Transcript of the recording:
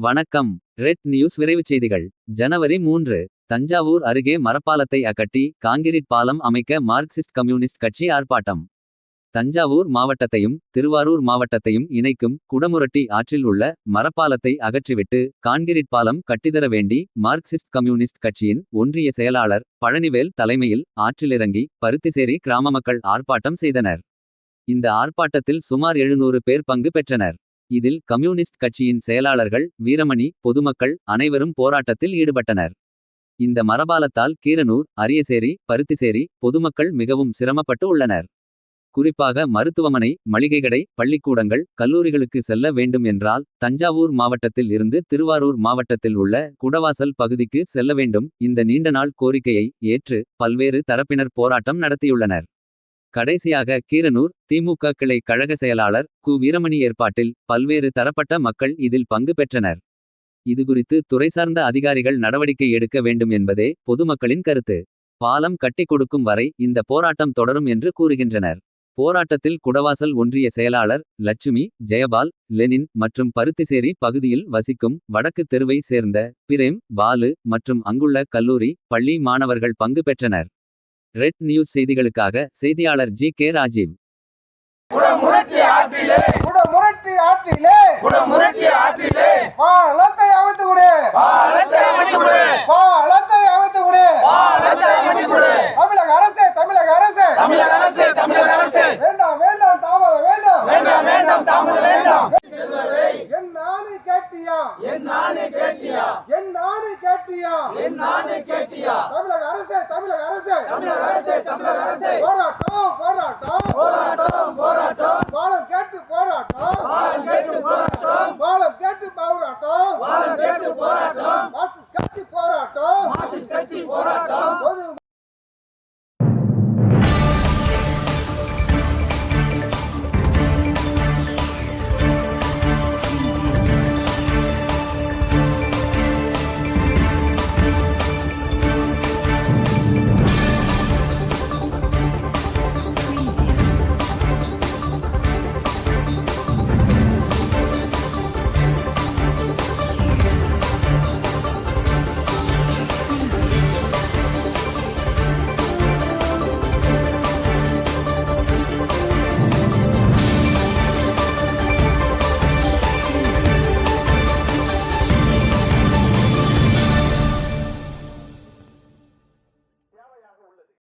வணக்கம். Red news விரைவுச் செய்திகள். ஜனவரி 3. தஞ்சாவூர் அருகே மரப்பாலத்தை அகற்றி கான்கிரீட் பாலம் அமைக்க மார்க்சிஸ்ட் கம்யூனிஸ்ட் கட்சி ஆர்ப்பாட்டம். தஞ்சாவூர் மாவட்டத்தையும் திருவாரூர் மாவட்டத்தையும் இணைக்கும் குடமுரட்டி ஆற்றில் உள்ள மரப்பாலத்தை அகற்றிவிட்டு கான்கிரீட் பாலம் கட்டித்தர வேண்டி மார்க்சிஸ்ட் கம்யூனிஸ்ட் கட்சியின் ஒன்றிய செயலாளர் பழனிவேல் தலைமையில் ஆற்றிலிறங்கி பருத்திசேரி கிராம மக்கள் ஆர்ப்பாட்டம் செய்தனர். இந்த ஆர்ப்பாட்டத்தில் சுமார் 700 பேர் பங்கு பெற்றனர். இதில் கம்யூனிஸ்ட் கட்சியின் செயலாளர்கள் வீரமணி பொதுமக்கள் அனைவரும் போராட்டத்தில் ஈடுபட்டனர். இந்த மரபாலத்தால் கீரனூர் அரியசேரி பருத்திசேரி பொதுமக்கள் மிகவும் சிரமப்பட்டு உள்ளனர். குறிப்பாக மருத்துவமனை மளிகைக்கடை பள்ளிக்கூடங்கள் கல்லூரிகளுக்கு செல்ல வேண்டும் என்றால் தஞ்சாவூர் மாவட்டத்தில் இருந்து திருவாரூர் மாவட்டத்தில் உள்ள குடவாசல் பகுதிக்கு செல்ல வேண்டும். இந்த நீண்ட நாள் கோரிக்கையை ஏற்று பல்வேறு தரப்பினர் போராட்டம் நடத்தியுள்ளனர். கடைசியாக கீரனூர் திமுக கிளை கழக செயலாளர் கு வீரமணி ஏற்பாட்டில் பல்வேறு தரப்பட்ட மக்கள் இதில் பங்கு பெற்றனர். இதுகுறித்து துறை சார்ந்த அதிகாரிகள் நடவடிக்கை எடுக்க வேண்டும் என்பதே பொதுமக்களின் கருத்து. பாலம் கட்டிக் கொடுக்கும் வரை இந்த போராட்டம் தொடரும் என்று கூறுகின்றனர். போராட்டத்தில் குடவாசல் ஒன்றிய செயலாளர் லட்சுமி ஜெயபால் லெனின் மற்றும் பருத்திசேரி பகுதியில் வசிக்கும் வடக்கு தெருவை சேர்ந்த பிரேம் பாலு மற்றும் அங்குள்ள கல்லூரி பள்ளி மாணவர்கள் பங்கு பெற்றனர். ரெட் நியூஸ் செய்திகளுக்காக செய்தியாளர் ஜி கே ராஜீவ். குடமுரட்டி ஆற்றிலே பாலத்தை அமைத்து கொடு, பாலத்தை அமைத்து கொடு. தமிழக அரசே வேண்டாம் வேண்டாம் தாமதம் வேண்டாம். என் நாடு கேட்டியா தமிழக அரசே போராட்டம்